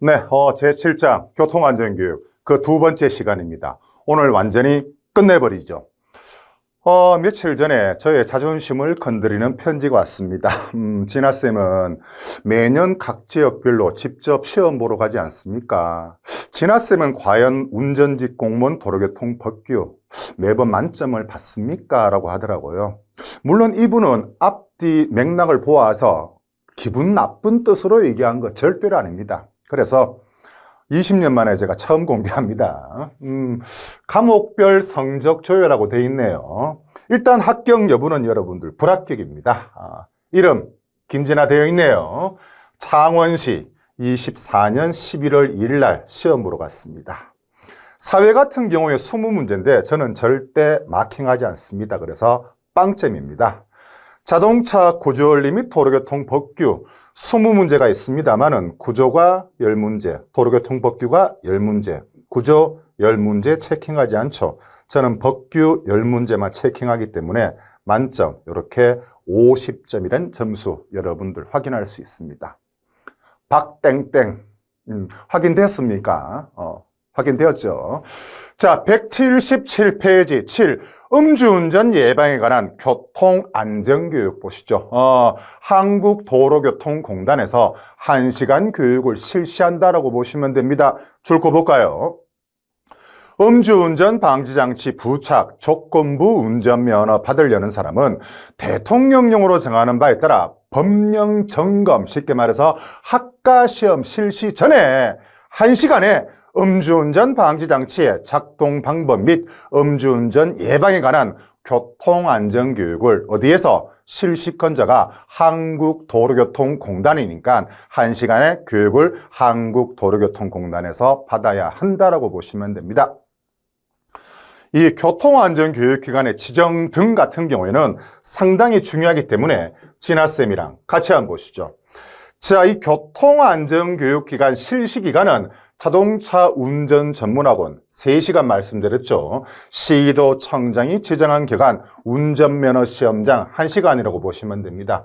네, 제7장 교통안전교육 그 두 번째 시간입니다. 오늘 완전히 끝내버리죠. 며칠 전에 저의 자존심을 건드리는 편지가 왔습니다. 진아쌤은 매년 각 지역별로 직접 시험 보러 가지 않습니까? 진아쌤은 과연 운전직 공무원 도로교통 법규 매번 만점을 받습니까? 라고 하더라고요. 물론 이분은 앞뒤 맥락을 보아서 기분 나쁜 뜻으로 얘기한 거 절대로 아닙니다. 그래서 20년 만에 제가 처음 공개합니다. 과목별 성적 조회라고 되어 있네요. 일단 합격 여부는 여러분들 불합격입니다. 이름 김진아 되어 있네요. 창원시 24년 11월 1일 날 시험 보러 갔습니다. 사회 같은 경우에 20문제인데 저는 절대 마킹하지 않습니다. 그래서 빵점입니다. 자동차 구조원리 및 도로교통 법규 20문제가 있습니다만은 구조가 10문제, 도로교통 법규가 10문제, 구조 10문제 체킹하지 않죠. 저는 법규 10문제만 체킹하기 때문에 만점, 이렇게 50점이란 점수 여러분들 확인할 수 있습니다. 박땡땡, 확인됐습니까? 확인되었죠. 자, 177페이지 7. 음주운전 예방에 관한 교통안전교육 보시죠. 한국도로교통공단에서 1시간 교육을 실시한다라고 보시면 됩니다. 줄거 볼까요? 음주운전 방지장치 부착 조건부 운전면허 받으려는 사람은 대통령령으로 정하는 바에 따라 법령 점검, 쉽게 말해서 학과시험 실시 전에 1시간에 음주운전 방지장치의 작동 방법 및 음주운전 예방에 관한 교통안전교육을 어디에서? 실시권자가 한국도로교통공단이니까 1시간의 교육을 한국도로교통공단에서 받아야 한다라고 보시면 됩니다. 이 교통안전교육기관의 지정 등 같은 경우에는 상당히 중요하기 때문에 진아쌤이랑 같이 한번 보시죠. 자, 이 교통안전교육기관 실시기간은 자동차 운전 전문학원 3시간 말씀드렸죠. 시도청장이 지정한 기간 운전면허 시험장 1시간이라고 보시면 됩니다.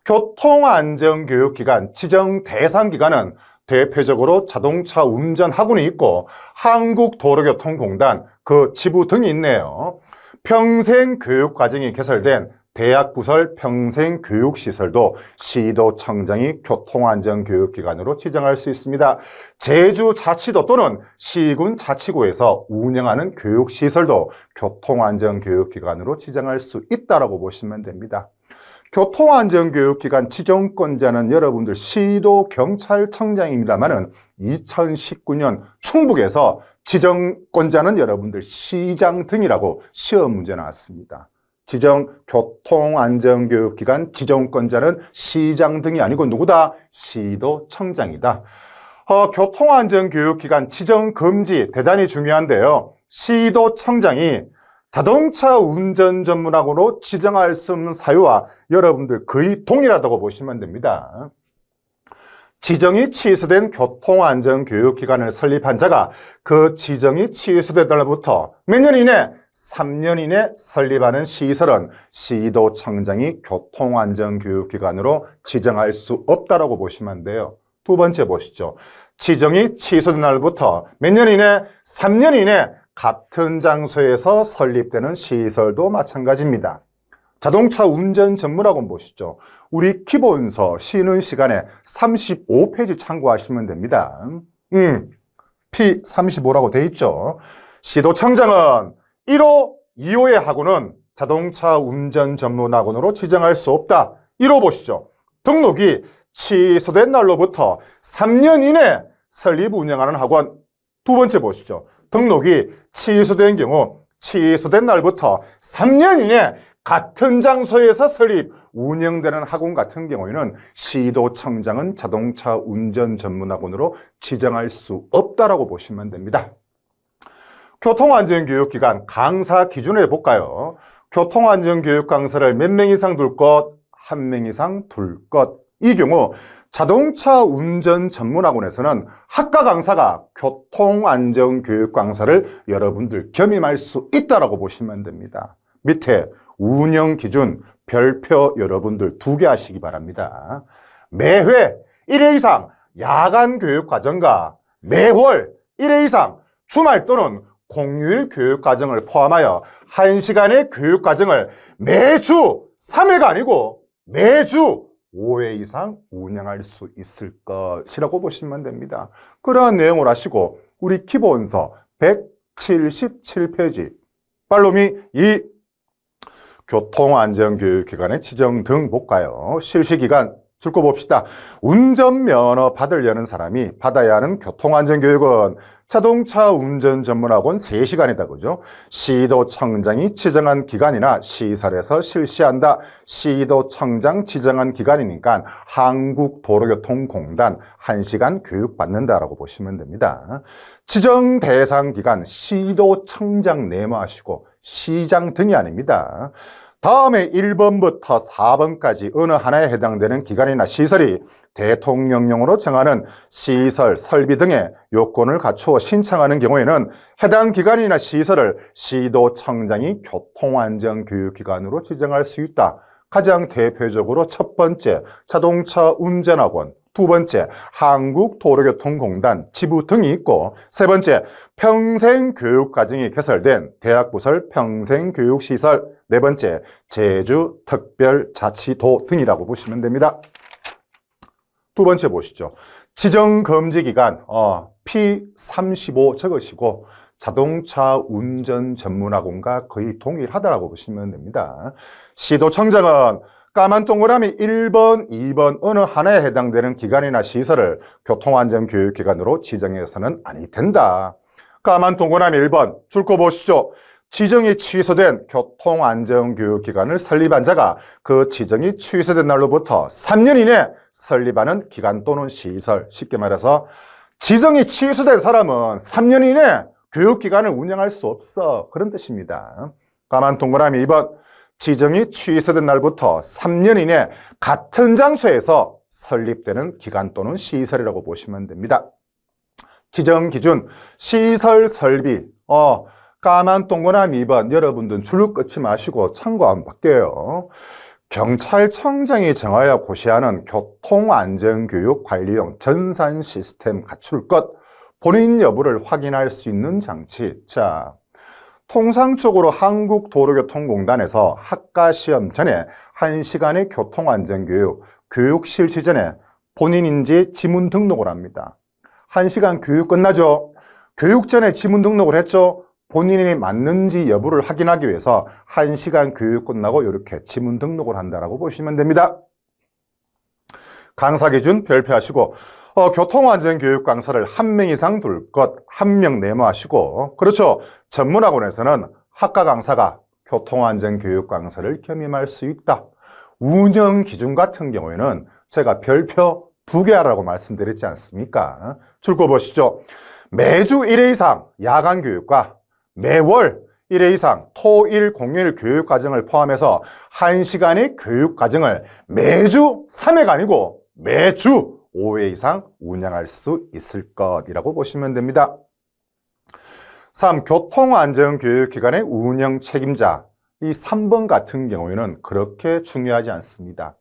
교통안전교육기관 지정 대상 기간은 대표적으로 자동차 운전학원이 있고 한국도로교통공단 그 지부 등이 있네요. 평생교육과정이 개설된 대학부설 평생교육시설도 시도청장이 교통안전교육기관으로 지정할 수 있습니다. 제주자치도 또는 시군자치구에서 운영하는 교육시설도 교통안전교육기관으로 지정할 수 있다고 보시면 됩니다. 교통안전교육기관 지정권자는 여러분들 시도경찰청장입니다만은 2019년 충북에서 지정권자는 여러분들 시장 등이라고 시험 문제 나왔습니다. 지정 교통안전교육기관 지정권자는 시장 등이 아니고 누구다? 시도청장이다. 교통안전교육기관 지정금지 대단히 중요한데요. 시도청장이 자동차 운전 전문학원으로 지정할 수 없는 사유와 여러분들 거의 동일하다고 보시면 됩니다. 지정이 취소된 교통안전교육기관을 설립한 자가 그 지정이 취소된 날부터 몇 년 이내? 3년 이내 설립하는 시설은 시도청장이 교통안전교육기관으로 지정할 수 없다고 보시면 돼요. 두 번째 보시죠. 지정이 취소된 날부터 몇 년 이내? 3년 이내 같은 장소에서 설립되는 시설도 마찬가지입니다. 자동차 운전 전문학원 보시죠. 우리 기본서 쉬는 시간에 35페이지 참고하시면 됩니다. P35라고 돼 있죠. 시도청장은 1호, 2호의 학원은 자동차 운전 전문학원으로 지정할 수 없다. 1호 보시죠. 등록이 취소된 날로부터 3년 이내 설립 운영하는 학원. 두 번째 보시죠. 등록이 취소된 경우 취소된 날부터 3년 이내 같은 장소에서 설립, 운영되는 학원 같은 경우에는 시도청장은 자동차 운전 전문학원으로 지정할 수 없다고 보시면 됩니다. 교통안전교육기관 강사 기준을 볼까요? 교통안전교육 강사를 몇 명 이상 둘 것? 1명 이상 둘 것. 이 경우 자동차 운전 전문학원에서는 학과 강사가 교통안전교육 강사를 여러분들 겸임할 수 있다고 보시면 됩니다. 밑에 운영 기준 별표 여러분들 2개 하시기 바랍니다. 매회 1회 이상 야간 교육 과정과 매월 1회 이상 주말 또는 공휴일 교육 과정을 포함하여 1시간의 교육 과정을 매주 3회가 아니고 매주 5회 이상 운영할 수 있을 것이라고 보시면 됩니다. 그러한 내용을 하시고 우리 기본서 177페이지 팔로미 이 교통안전교육기관의 지정 등 볼까요? 실시기간 줄거 봅시다. 운전면허 받으려는 사람이 받아야 하는 교통안전교육은 자동차 운전 전문학원 3시간이다. 그죠? 시도청장이 지정한 기관이나 시설에서 실시한다. 시도청장 지정한 기관이니까 한국도로교통공단 1시간 교육받는다라고 보시면 됩니다. 지정 대상 기관 시도청장 네모하시고 시장 등이 아닙니다. 다음에 1번부터 4번까지 어느 하나에 해당되는 기관이나 시설이 대통령령으로 정하는 시설, 설비 등의 요건을 갖추어 신청하는 경우에는 해당 기관이나 시설을 시도청장이 교통안전교육기관으로 지정할 수 있다. 가장 대표적으로 첫 번째, 자동차 운전학원, 두 번째, 한국도로교통공단 지부 등이 있고, 세 번째, 평생교육과정이 개설된 대학부설 평생교육시설, 네 번째, 제주특별자치도 등이라고 보시면 됩니다. 두 번째 보시죠. 지정금지기간 P35 적으시고 자동차 운전 전문학원과 거의 동일하다고 보시면 됩니다. 시도청장은 까만 동그라미 1번, 2번 어느 하나에 해당되는 기관이나 시설을 교통안전교육기관으로 지정해서는 아니 된다. 까만 동그라미 1번 줄 거 보시죠. 지정이 취소된 교통안전교육기관을 설립한 자가 그 지정이 취소된 날로부터 3년 이내 설립하는 기관 또는 시설, 쉽게 말해서 지정이 취소된 사람은 3년 이내 교육기관을 운영할 수 없어. 그런 뜻입니다. 까만 동그라미 2번 지정이 취소된 날부터 3년 이내 같은 장소에서 설립되는 기관 또는 시설이라고 보시면 됩니다. 지정 기준, 시설 설비, 까만 동그라미 2번 여러분들 줄을 끊지 마시고 참고 한번 바뀌어요. 경찰청장이 정하여 고시하는 교통안전교육 관리용 전산 시스템 갖출 것, 본인 여부를 확인할 수 있는 장치. 자, 통상적으로 한국도로교통공단에서 학과시험 전에 1시간의 교통안전교육, 교육 실시 전에 본인인지 지문 등록을 합니다. 1시간 교육 끝나죠? 교육 전에 지문 등록을 했죠? 본인이 맞는지 여부를 확인하기 위해서 1시간 교육 끝나고 이렇게 지문 등록을 한다고 보시면 됩니다. 강사 기준 별표하시고 교통안전교육 강사를 1명 이상 둘 것, 1명 네모하시고, 그렇죠. 전문학원에서는 학과 강사가 교통안전교육 강사를 겸임할 수 있다. 운영 기준 같은 경우에는 제가 별표 2개 하라고 말씀드렸지 않습니까? 줄거 보시죠. 매주 1회 이상 야간 교육과 매월 1회 이상 토일 공휴일 교육 과정을 포함해서 1시간의 교육 과정을 매주 3회가 아니고 매주 5회 이상 운영할 수 있을 것이라고 보시면 됩니다. 3. 교통안전교육기관의 운영 책임자. 이 3번 같은 경우에는 그렇게 중요하지 않습니다.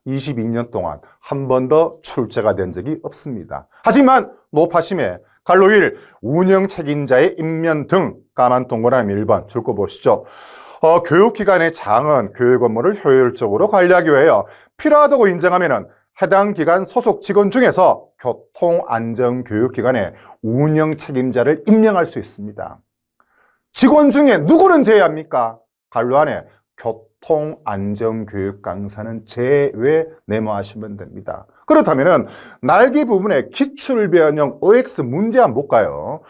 22년 동안 한 번 더 출제가 된 적이 없습니다. 하지만 노파심에 갈로 1. 운영 책임자의 임면 등 까만 동그라미 1번 줄 거 보시죠. 교육기관의 장은 교육 업무를 효율적으로 관리하기 위하여 필요하다고 인정하면은 해당 기관 소속 직원 중에서 교통안전교육기관의 운영 책임자를 임명할 수 있습니다. 직원 중에 누구는 제외합니까? 갈로 안에 교통안전교육 강사는 제외 네모하시면 됩니다. 그렇다면 날개 부분에 기출변형 OX 문제 한번 볼까요?